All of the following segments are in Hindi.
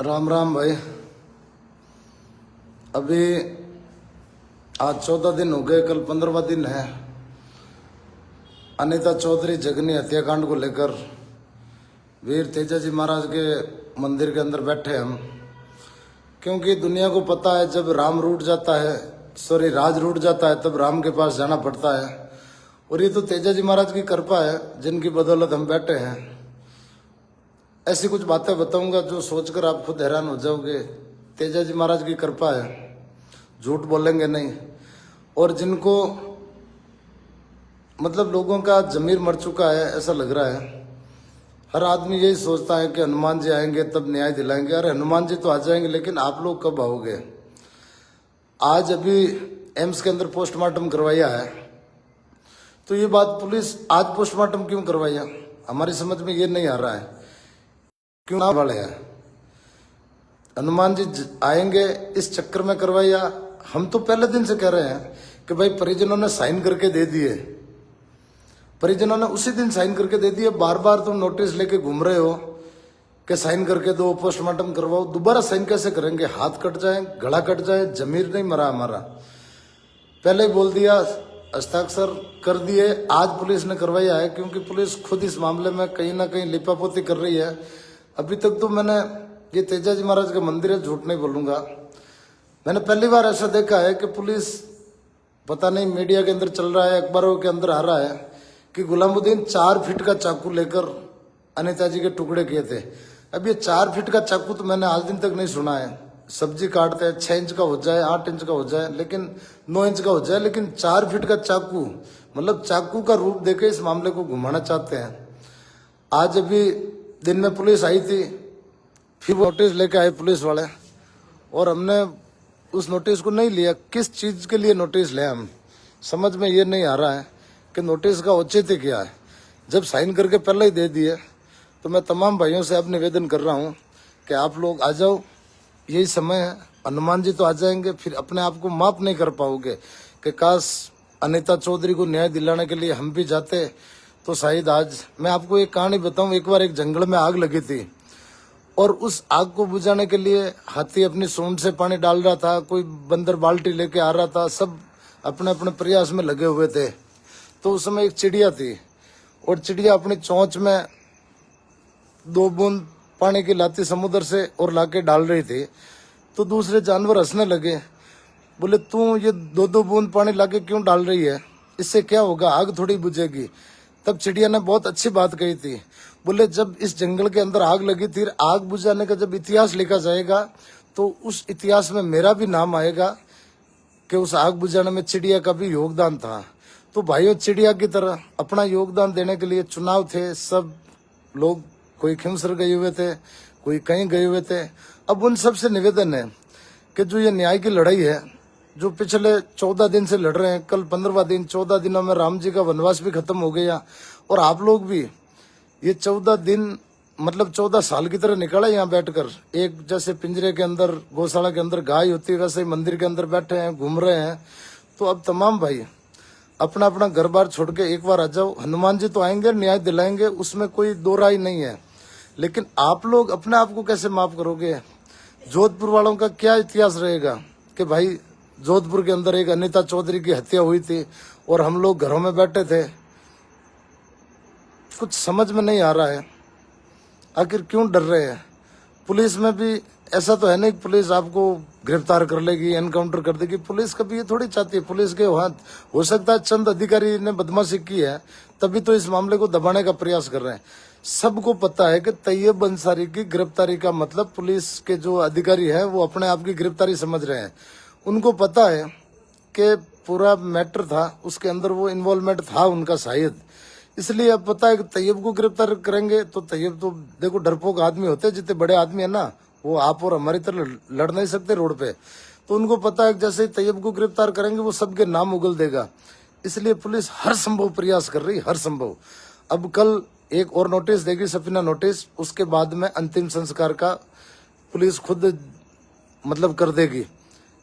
राम राम भाई। अभी आज 14 दिन हो गए, कल 15वां दिन है। अनीता चौधरी जगनी हत्याकांड को लेकर वीर तेजाजी महाराज के मंदिर के अंदर बैठे हम, क्योंकि दुनिया को पता है जब राम रूठ जाता है, राज रूठ जाता है, तब राम के पास जाना पड़ता है। और ये तो तेजाजी महाराज की कृपा है जिनकी बदौलत हम बैठे हैं। ऐसी कुछ बातें बताऊंगा जो सोचकर आप खुद हैरान हो जाओगे। तेजाजी महाराज की कृपा है, झूठ बोलेंगे नहीं। और जिनको मतलब लोगों का जमीर मर चुका है ऐसा लग रहा है। हर आदमी यही सोचता है कि हनुमान जी आएंगे तब न्याय दिलाएंगे। अरे हनुमान जी तो आ जाएंगे, लेकिन आप लोग कब आओगे? आज अभी एम्स के अंदर पोस्टमार्टम करवाया है, तो ये बात पुलिस आज पोस्टमार्टम क्यों करवाया, हमारी समझ में ये नहीं आ रहा है। क्यों ना वाले हैं हनुमान जी आएंगे इस चक्कर में करवाया। हम तो पहले दिन से कह रहे हैं कि भाई परिजनों ने साइन करके दे दिए, परिजनों ने उसी दिन साइन करके दे दिए। बार बार तुम नोटिस लेके घूम रहे हो कि साइन करके दो, पोस्टमार्टम करवाओ। दोबारा साइन कैसे करेंगे? हाथ कट जाए, गला कट जाए, जमीर नहीं मरा हमारा। पहले ही बोल दिया, हस्ताक्षर कर दिए। आज पुलिस ने करवाया है क्योंकि पुलिस खुद इस मामले में कहीं ना कहीं लिपापोती कर रही है। अभी तक तो मैंने ये तेजाजी महाराज का मंदिर है, झूठ नहीं बोलूंगा, मैंने पहली बार ऐसा देखा है कि पुलिस, पता नहीं मीडिया के अंदर चल रहा है, अखबारों के अंदर आ रहा है कि गुलामुद्दीन 4 फीट का चाकू लेकर अनीता जी के टुकड़े किए थे। अब ये 4 फीट का चाकू तो मैंने आज दिन तक नहीं सुना है। सब्जी काटते हैं 6 इंच का हो जाए, 8 इंच का हो जाए, लेकिन 9 इंच का हो जाए, लेकिन 4 फीट का चाकू, मतलब चाकू का रूप देके इस मामले को घुमाना चाहते हैं। आज अभी दिन में पुलिस आई थी, फिर नोटिस लेके आए पुलिस वाले, और हमने उस नोटिस को नहीं लिया। किस चीज के लिए नोटिस लें हम, समझ में ये नहीं आ रहा है कि नोटिस का औचित्य क्या है। जब साइन करके पहले ही दे दिए, तो मैं तमाम भाइयों से अब निवेदन कर रहा हूँ कि आप लोग आ जाओ, यही समय है। हनुमान जी तो आ जाएंगे, फिर अपने आप को माफ नहीं कर पाओगे कि काश अनीता चौधरी को न्याय दिलाने के लिए हम भी जाते तो शायद आज। मैं आपको एक कहानी बताऊं। एक बार एक जंगल में आग लगी थी, और उस आग को बुझाने के लिए हाथी अपनी सूंड से पानी डाल रहा था, कोई बंदर बाल्टी लेके आ रहा था, सब अपने अपने प्रयास में लगे हुए थे। तो उस समय एक चिड़िया थी, और चिड़िया अपनी चोंच में 2 बूंद पानी की लाती समुद्र से और लाके डाल रही थी। तो दूसरे जानवर हंसने लगे, बोले तू ये 2-2 बूंद पानी लाके क्यों डाल रही है, इससे क्या होगा, आग थोड़ी बुझेगी। तब चिड़िया ने बहुत अच्छी बात कही थी, बोले जब इस जंगल के अंदर आग लगी थी, आग बुझाने का जब इतिहास लिखा जाएगा तो उस इतिहास में मेरा भी नाम आएगा कि उस आग बुझाने में चिड़िया का भी योगदान था। तो भाइयों, चिड़िया की तरह अपना योगदान देने के लिए चुनाव थे, सब लोग, कोई खिमसर गए हुए थे, कोई कहीं गए हुए थे। अब उन सब से निवेदन है कि जो ये न्याय की लड़ाई है, जो पिछले 14 दिन से लड़ रहे हैं, कल 15वां दिन, 14 दिनों में राम जी का वनवास भी खत्म हो गया, और आप लोग भी ये 14 दिन मतलब 14 साल की तरह निकला यहाँ बैठकर। एक जैसे पिंजरे के अंदर, गौशाला के अंदर गाय होती है, वैसे ही मंदिर के अंदर बैठे हैं, घूम रहे हैं। तो अब तमाम भाई अपना अपना घर बार छोड़ के एक बार आ जाओ। हनुमान जी तो आएंगे, न्याय दिलाएंगे, उसमें कोई दो राय नहीं है, लेकिन आप लोग अपने आप को कैसे माफ करोगे? जोधपुर वालों का क्या इतिहास रहेगा कि भाई जोधपुर के अंदर एक अनीता चौधरी की हत्या हुई थी और हम लोग घरों में बैठे थे। कुछ समझ में नहीं आ रहा है, आखिर क्यों डर रहे हैं? पुलिस में भी ऐसा तो है नहीं कि पुलिस आपको गिरफ्तार कर लेगी, एनकाउंटर कर देगी। पुलिस कभी ये थोड़ी चाहती है। पुलिस के हाथ, हो सकता है चंद अधिकारी ने बदमाशी की है, तभी तो इस मामले को दबाने का प्रयास कर रहे हैं। सबको पता है कि तैयब अंसारी की गिरफ्तारी का मतलब पुलिस के जो अधिकारी हैं वो अपने आप की गिरफ्तारी समझ रहे हैं। उनको पता है कि पूरा मैटर था, उसके अंदर वो इन्वॉल्वमेंट था उनका शायद, इसलिए अब पता है कि तैयब को गिरफ्तार करेंगे। तो तैयब तो देखो डरपोक आदमी होते हैं, जितने बड़े आदमी है ना, वो आप और हमारी तरह लड़ नहीं सकते रोड पे। तो उनको पता है कि जैसे ही तैयब को गिरफ्तार करेंगे वो सबके नाम उगल देगा, इसलिए पुलिस हर संभव प्रयास कर रही, हर संभव। अब कल एक और नोटिस देगी, सफीना नोटिस, उसके बाद में अंतिम संस्कार का पुलिस खुद मतलब कर देगी।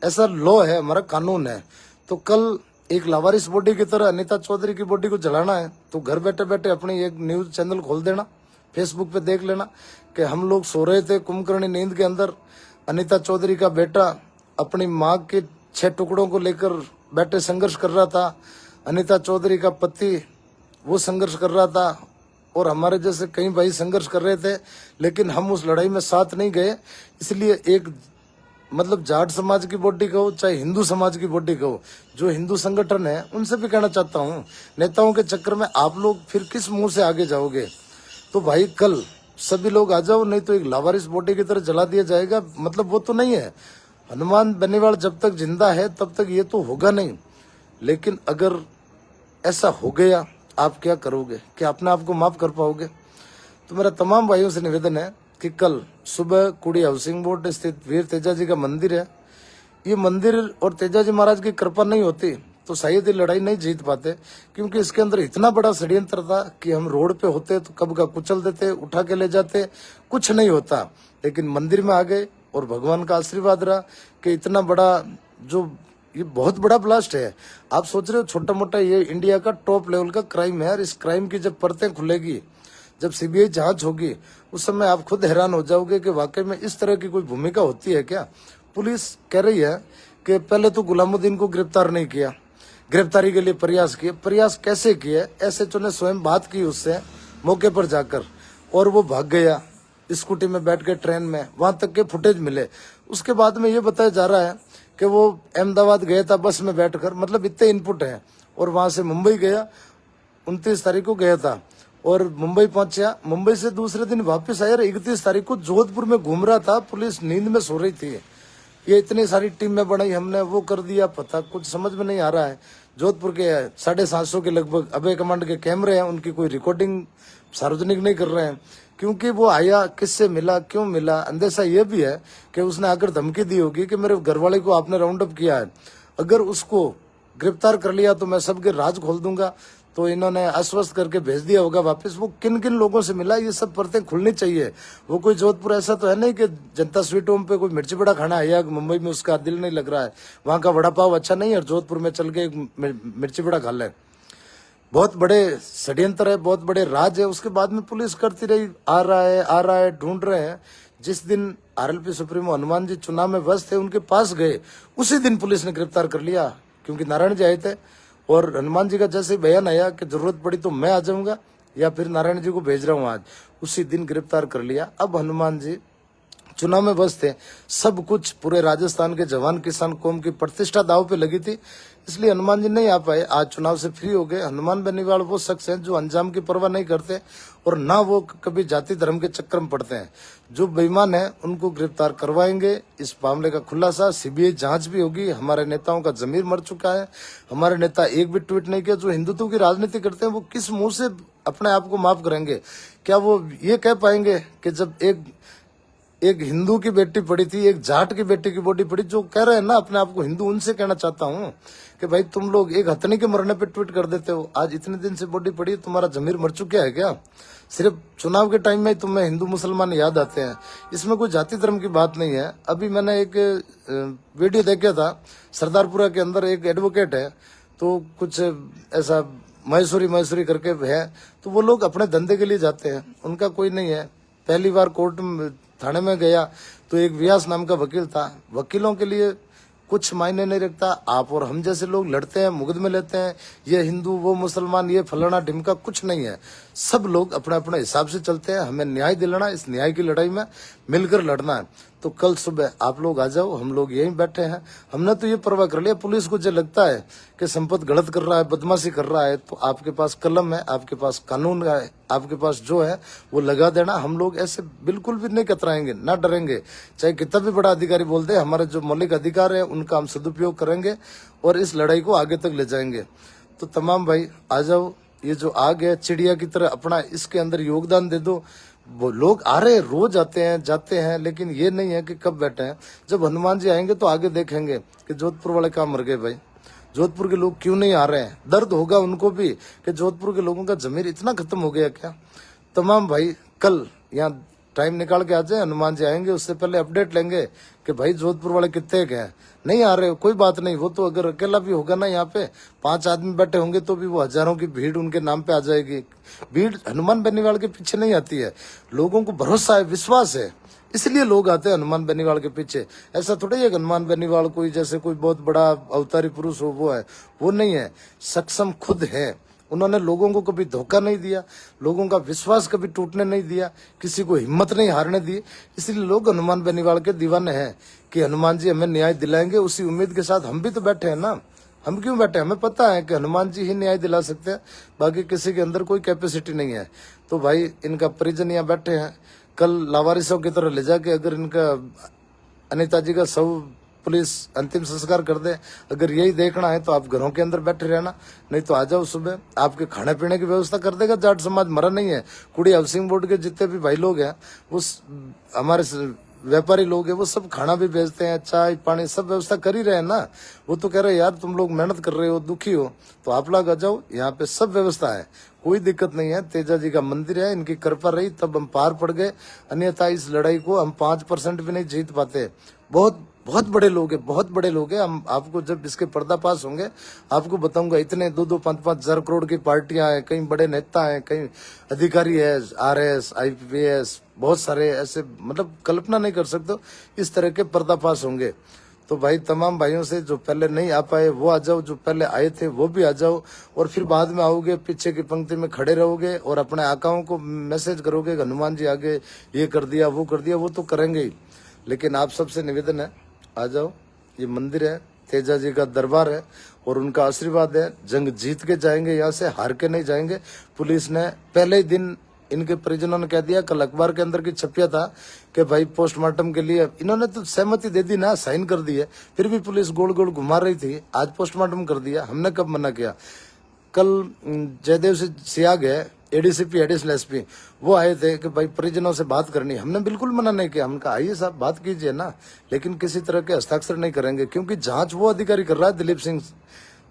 ऐसा लॉ है, हमारा कानून है। तो कल एक लावारिस बॉडी की तरह अनीता चौधरी की बॉडी को जलाना है, तो घर बैठे बैठे अपनी एक न्यूज चैनल खोल देना, फेसबुक पे देख लेना कि हम लोग सो रहे थे कुंभकर्णी नींद के अंदर, अनीता चौधरी का बेटा अपनी माँ के 6 टुकड़ों को लेकर बैठे संघर्ष कर रहा था, अनीता चौधरी का पति वो संघर्ष कर रहा था, और हमारे जैसे कई भाई संघर्ष कर रहे थे, लेकिन हम उस लड़ाई में साथ नहीं गए। इसलिए एक मतलब जाट समाज की बॉडी कहो चाहे हिंदू समाज की बॉडी कहो, जो हिंदू संगठन है उनसे भी कहना चाहता हूँ, नेताओं के चक्कर में आप लोग फिर किस मुंह से आगे जाओगे। तो भाई कल सभी लोग आ जाओ, नहीं तो एक लावारिस बॉडी की तरह जला दिया जाएगा। मतलब वो तो नहीं है, हनुमान बेनीवाल जब तक जिंदा है तब तक ये तो होगा नहीं। लेकिन अगर ऐसा हो गया, आप क्या करोगे? क्या अपने आप को माफ कर पाओगे? तो मेरा तमाम भाइयों से निवेदन है कि कल सुबह कुड़ी हाउसिंग बोर्ड स्थित वीर तेजा जी का मंदिर है, ये मंदिर और तेजा जी महाराज की कृपा नहीं होती तो शायद ये लड़ाई नहीं जीत पाते, क्योंकि इसके अंदर इतना बड़ा षड्यंत्र था कि हम रोड पे होते तो कब का कुचल देते, उठा के ले जाते, कुछ नहीं होता। लेकिन मंदिर में आ गए और भगवान का आशीर्वाद रहा कि इतना बड़ा जो ये बहुत बड़ा ब्लास्ट है। आप सोच रहे हो छोटा मोटा, ये इंडिया का टॉप लेवल का क्राइम है, और इस क्राइम की जब परतें खुलेगी, जब सीबीआई जांच होगी, उस समय आप खुद हैरान हो जाओगे कि वाकई में इस तरह की कोई भूमिका होती है क्या। पुलिस कह रही है कि पहले तो गुलामुद्दीन को गिरफ्तार नहीं किया, गिरफ्तारी के लिए प्रयास किए। प्रयास कैसे किए? एसएचओ ने स्वयं बात की उससे मौके पर जाकर, और वो भाग गया स्कूटी में बैठ के ट्रेन में, वहां तक के फुटेज मिले। उसके बाद में ये बताया जा रहा है कि वो अहमदाबाद गया था बस में बैठकर, मतलब इतने इनपुट हैं। और वहां से मुंबई गया, 29 तारीख को गया था और मुंबई पहुंचा, मुंबई से दूसरे दिन वापस आया और 31 तारीख को जोधपुर में घूम रहा था, पुलिस नींद में सो रही थी। ये इतनी सारी टीम में बनाई हमने, वो कर दिया, पता कुछ समझ में नहीं आ रहा है। जोधपुर के 750 के लगभग अभय कमांड के कैमरे हैं, उनकी कोई रिकॉर्डिंग सार्वजनिक नहीं कर रहे हैं, क्योंकि वो आया किससे मिला, क्यों मिला। अंदेशा ये भी है कि उसने आकर धमकी दी होगी कि मेरे घरवाले को आपने राउंड अप किया है, अगर उसको गिरफ्तार कर लिया तो मैं सबके राज खोल दूंगा। तो इन्होंने आश्वस्त करके भेज दिया होगा वापस। वो किन किन लोगों से मिला, ये सब परतें खुलनी चाहिए। वो कोई जोधपुर ऐसा तो है नहीं कि जनता स्वीट होम पे कोई मिर्ची बड़ा खाना आया, मुंबई में उसका दिल नहीं लग रहा है, वहां का वड़ा पाव अच्छा नहीं है और जोधपुर में चल के मिर्ची बड़ा खा ले। बहुत बड़े षड्यंत्र है, बहुत बड़े राज है। उसके बाद में पुलिस करती रही, आ रहा है, ढूंढ रहे हैं। जिस दिन आरएलपी सुप्रीमो हनुमान जी चुनाव में व्यस्त थे, उनके पास गए, उसी दिन पुलिस ने गिरफ्तार कर लिया, क्योंकि नारायण जी आए थे। और हनुमान जी का जैसे बयान आया कि जरूरत पड़ी तो मैं आ जाऊंगा या फिर नारायण जी को भेज रहा हूं आज, उसी दिन गिरफ्तार कर लिया। अब हनुमान जी चुनाव में व्यस्त थे, सब कुछ पूरे राजस्थान के जवान किसान कौम की प्रतिष्ठा दाव पे लगी थी, इसलिए हनुमान जी नहीं आ पाए। आज चुनाव से फ्री हो गए। हनुमान बेनीवाल वो शख्स हैं जो अंजाम की परवाह नहीं करते और ना वो कभी जाति धर्म के चक्कर में पड़ते हैं। जो बेईमान है उनको गिरफ्तार करवाएंगे। इस मामले का खुलासा सीबीआई जांच भी होगी। हमारे नेताओं का जमीर मर चुका है। हमारे नेता एक भी ट्वीट नहीं किया। जो हिंदुत्व की राजनीति करते हैं वो किस मुंह से अपने आप को माफ करेंगे? क्या वो ये कह पाएंगे कि जब एक हिंदू की बेटी पड़ी थी, एक जाट की बेटी की बॉडी पड़ी, जो कह रहे हैं ना अपने आप को हिंदू, उनसे कहना चाहता हूँ कि भाई तुम लोग एक हथनी के मरने पे ट्वीट कर देते हो। आज इतने दिन से बॉडी पड़ी, तुम्हारा जमीर मर चुका है क्या? सिर्फ चुनाव के टाइम में तुम्हें हिंदू मुसलमान याद आते हैं। इसमें कोई जाति धर्म की बात नहीं है। अभी मैंने एक वीडियो देखा था, सरदारपुरा के अंदर एक एडवोकेट है, तो कुछ ऐसा मैसूरी करके है, तो वो लोग अपने धंधे के लिए जाते हैं, उनका कोई नहीं है। पहली बार कोर्ट में थाने में गया तो एक व्यास नाम का वकील था। वकीलों के लिए कुछ मायने नहीं रखता। आप और हम जैसे लोग लड़ते हैं, मुकदमे लेते हैं, ये हिंदू वो मुसलमान ये फलाना ढिमका, कुछ नहीं है। सब लोग अपने अपने हिसाब से चलते हैं। हमें न्याय दिलाना, इस न्याय की लड़ाई में मिलकर लड़ना है। तो कल सुबह आप लोग आ जाओ, हम लोग यहीं बैठे हैं। हमने तो ये परवाह कर लिया। पुलिस को जो लगता है कि संपत गलत कर रहा है, बदमाशी कर रहा है, तो आपके पास कलम है, आपके पास कानून है, आपके पास जो है वो लगा देना। हम लोग ऐसे बिल्कुल भी नहीं कतराएंगे, ना डरेंगे। चाहे कितना भी बड़ा अधिकारी बोल दे, हमारे जो मौलिक अधिकार है उनका हम सदुपयोग करेंगे और इस लड़ाई को आगे तक ले जाएंगे। तो तमाम भाई आ जाओ। ये जो आग है चिड़िया की तरह, अपना इसके अंदर योगदान दे दो। वो लोग आ रहे, रोज आते हैं जाते हैं, लेकिन ये नहीं है कि कब बैठे हैं। जब हनुमान जी आएंगे तो आगे देखेंगे कि जोधपुर वाले कहाँ मर गए भाई, जोधपुर के लोग क्यों नहीं आ रहे हैं। दर्द होगा उनको भी कि जोधपुर के लोगों का जमीर इतना खत्म हो गया क्या। तमाम भाई कल यहाँ टाइम निकाल के आ जाए, हनुमान जी आएंगे उससे पहले अपडेट लेंगे कि भाई जोधपुर वाले कितने के हैं, नहीं आ रहे कोई बात नहीं। वो तो अगर अकेला भी होगा ना, यहाँ पे 5 आदमी बैठे होंगे तो भी वो हजारों की भीड़ उनके नाम पे आ जाएगी। भीड़ हनुमान बेनीवाल के पीछे नहीं आती है, लोगों को भरोसा है, विश्वास है, इसलिए लोग आते हैं हनुमान बेनीवाल के पीछे। ऐसा थोड़ा ही है हनुमान बेनीवाल कोई जैसे कोई बहुत बड़ा अवतारी पुरुष हो, वो है, वो नहीं है, सक्षम खुद है। उन्होंने लोगों को कभी धोखा नहीं दिया, लोगों का विश्वास कभी टूटने नहीं दिया, किसी को हिम्मत नहीं हारने दी। इसलिए लोग हनुमान बेनीवाल के दीवाने हैं कि हनुमान जी हमें न्याय दिलाएंगे। उसी उम्मीद के साथ हम भी तो बैठे हैं ना। हम क्यों बैठे, हमें पता है कि हनुमान जी ही न्याय दिला सकते हैं, बाकी किसी के अंदर कोई कैपेसिटी नहीं है। तो भाई इनका परिजन यहाँ बैठे हैं, कल लावारिसों की तरह ले जाके अगर इनका अनिता जी का शव पुलिस अंतिम संस्कार कर दे, अगर यही देखना है तो आप घरों के अंदर बैठे रहना, नहीं तो आ जाओ सुबह, आपके खाने पीने की व्यवस्था कर देगा। जाट समाज मरा नहीं है। कुड़ी हाउसिंग बोर्ड के जितने भी भाई लोग हैं, उस हमारे व्यापारी लोग हैं, वो सब खाना भी बेचते हैं, चाय पानी सब व्यवस्था कर ही रहे हैं ना। वो तो कह रहे हैं यार तुम लोग मेहनत कर रहे हो, दुखी हो, तो आप लोग आ जाओ, यहाँ पे सब व्यवस्था है, कोई दिक्कत नहीं है। तेजा जी का मंदिर है, इनकी कृपा रही तब हम पार पड़ गए, अन्यथा इस लड़ाई को हम 5% भी नहीं जीत पाते। बहुत बहुत बड़े लोग हैं, बहुत बड़े लोग हैं। हम आपको जब इसके पर्दाफाश होंगे आपको बताऊंगा। इतने 2-2, 5-5 हजार करोड़ की पार्टियां हैं, कई बड़े नेता हैं, कई अधिकारी है, RS, IPS, बहुत सारे ऐसे, मतलब कल्पना नहीं कर सकते इस तरह के पर्दाफाश होंगे। तो भाई तमाम भाइयों से जो पहले नहीं आ पाए वो आ जाओ, जो पहले आए थे वो भी आ जाओ, और फिर बाद में आओगे पीछे की पंक्ति में खड़े रहोगे और अपने आकाओं को मैसेज करोगे हनुमान जी आगे ये कर दिया वो कर दिया, वो तो करेंगे ही। लेकिन आप सबसे निवेदन है, आ जाओ, ये मंदिर है, तेजा जी का दरबार है और उनका आशीर्वाद है। जंग जीत के जाएंगे, यहाँ से हार के नहीं जाएंगे। पुलिस ने पहले ही दिन इनके परिजनों ने कह दिया, कल अखबार के अंदर की छपिया था कि भाई पोस्टमार्टम के लिए इन्होंने तो सहमति दे दी ना, साइन कर दी है, फिर भी पुलिस गोल गोल घुमा रही थी। आज पोस्टमार्टम कर दिया, हमने कब मना किया। कल जयदेव सिया गए, ADCP एडिशनल SP, वो आए थे कि भाई परिजनों से बात करनी, हमने बिल्कुल मना नहीं किया। हमने कहा आइए साहब बात कीजिए ना, लेकिन किसी तरह के हस्ताक्षर नहीं करेंगे, क्योंकि जांच वो अधिकारी कर रहा है दिलीप सिंह,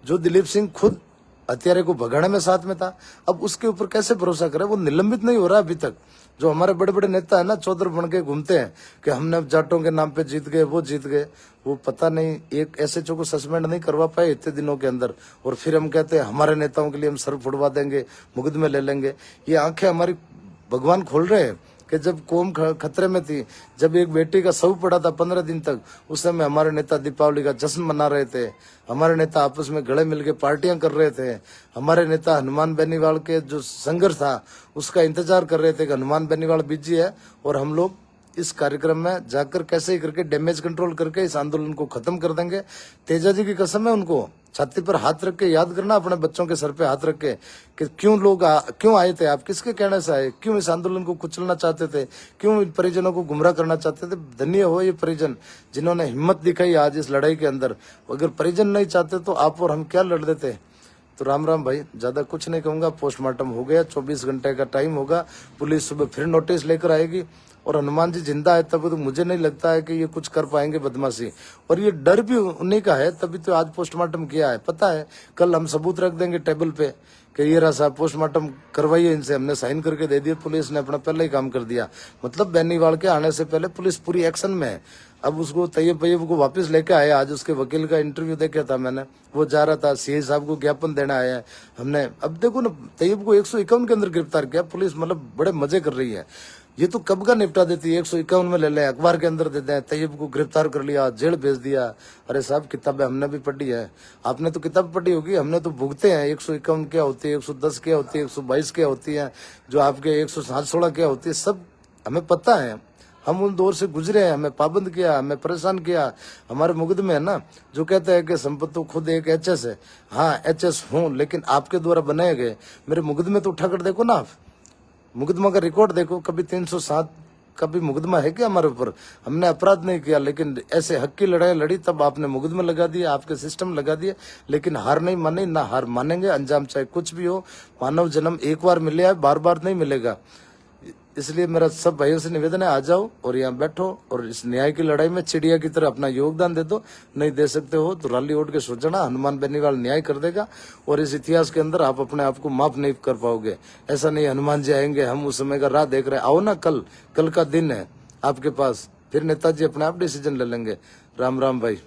जो दिलीप सिंह खुद हत्यारे को भगाने में साथ में था। अब उसके ऊपर कैसे भरोसा करे, वो निलंबित नहीं हो रहा अभी तक। जो हमारे बड़े बड़े नेता है ना, चौधर बन के घूमते हैं कि हमने जाटों के नाम पे जीत गए, वो जीत गए, वो पता नहीं एक SHO को सस्पेंड नहीं करवा पाए इतने दिनों के अंदर, और फिर हम कहते हैं हमारे नेताओं के लिए हम सर फुड़वा देंगे, मुकदमे ले लेंगे। ये आंखें हमारी भगवान खोल रहे हैं कि जब कौम खतरे में थी, जब एक बेटी का शव पड़ा था 15 दिन तक, उस समय हमारे नेता दीपावली का जश्न मना रहे थे, हमारे नेता आपस में गले मिलके पार्टियां कर रहे थे, हमारे नेता हनुमान बेनीवाल के जो संघर्ष था उसका इंतजार कर रहे थे कि हनुमान बेनीवाल बिजी है और हम लोग इस कार्यक्रम में जाकर कैसे ही करके डैमेज कंट्रोल करके इस आंदोलन को खत्म कर देंगे। तेजा जी की कसम है, उनको छाती पर हाथ रख के याद करना, अपने बच्चों के सर पे हाथ रख के कि क्यों आए थे आप, किसके कहने से आए, क्यों इस आंदोलन को कुचलना चाहते थे, क्यों इन परिजनों को गुमराह करना चाहते थे। धन्य हो ये परिजन जिन्होंने हिम्मत दिखाई आज इस लड़ाई के अंदर। अगर परिजन नहीं चाहते तो आप और हम क्या लड़ देते। तो राम राम भाई, ज्यादा कुछ नहीं कहूंगा। पोस्टमार्टम हो गया, 24 घंटे का टाइम होगा, पुलिस सुबह फिर नोटिस लेकर आएगी, और हनुमान जी जिंदा है तब तो मुझे नहीं लगता है कि ये कुछ कर पाएंगे बदमाशी, और ये डर भी उन्हीं का है, तभी तो आज पोस्टमार्टम किया है। पता है कल हम सबूत रख देंगे टेबल पे कि ये रहा साहब पोस्टमार्टम करवाइए इनसे, हमने साइन करके दे दिए, पुलिस ने अपना पहले ही काम कर दिया। मतलब बेनीवाल के आने से पहले पुलिस पूरी एक्शन में है। अब उसको तैयब को वापस लेके आए, आज उसके वकील का इंटरव्यू देखा था मैंने, वो जा रहा था, CI साहब को ज्ञापन देना आया है हमने। अब देखो ना, तैयब को 151 के अंदर गिरफ्तार किया पुलिस, मतलब बड़े मजे कर रही है। ये तो कब का निपटा देती है, 151 में ले लें, अखबार के अंदर दे दें, तैयब को गिरफ्तार कर लिया, जेल भेज दिया। अरे साहब किताबें हमने भी पढ़ी है, आपने तो किताब पढ़ी होगी, हमने तो भुगते हैं। 151 क्या होती है, 110 क्या होती है, 122 क्या होती है, जो आपके 116 क्या होती है, सब हमें पता है। हम उन दौर से गुजरे हैं, हमें पाबंद किया, हमें परेशान किया। हमारे मुकदमे है ना जो कहते हैं कि संपत्ति तो खुद एक HS है, हाँ HS हूँ, लेकिन आपके द्वारा बनाए गए मेरे मुकदमे तो उठा कर देखो ना, आप मुकदमा का रिकॉर्ड देखो, कभी 307 का भी मुकदमा है क्या हमारे ऊपर। हमने अपराध नहीं किया, लेकिन ऐसे हक की लड़ाई लड़ी, तब आपने मुकदमे लगा दिए, आपके सिस्टम लगा दिए, लेकिन हार नहीं मानी, ना हार मानेंगे। अंजाम चाहे कुछ भी हो, मानव जन्म एक बार मिले है, बार बार नहीं मिलेगा। इसलिए मेरा सब भाइयों से निवेदन है, आ जाओ और यहाँ बैठो और इस न्याय की लड़ाई में चिड़िया की तरह अपना योगदान दे दो। नहीं दे सकते हो तो रैली उठ के सोचना, हनुमान बेनीवाल न्याय कर देगा और इस इतिहास के अंदर आप अपने आप को माफ नहीं कर पाओगे। ऐसा नहीं हनुमान जी आएंगे, हम उस समय का राह देख रहे हैं, आओ ना, कल का दिन है आपके पास, फिर नेताजी अपने आप डिसीजन ले लेंगे। राम राम भाई।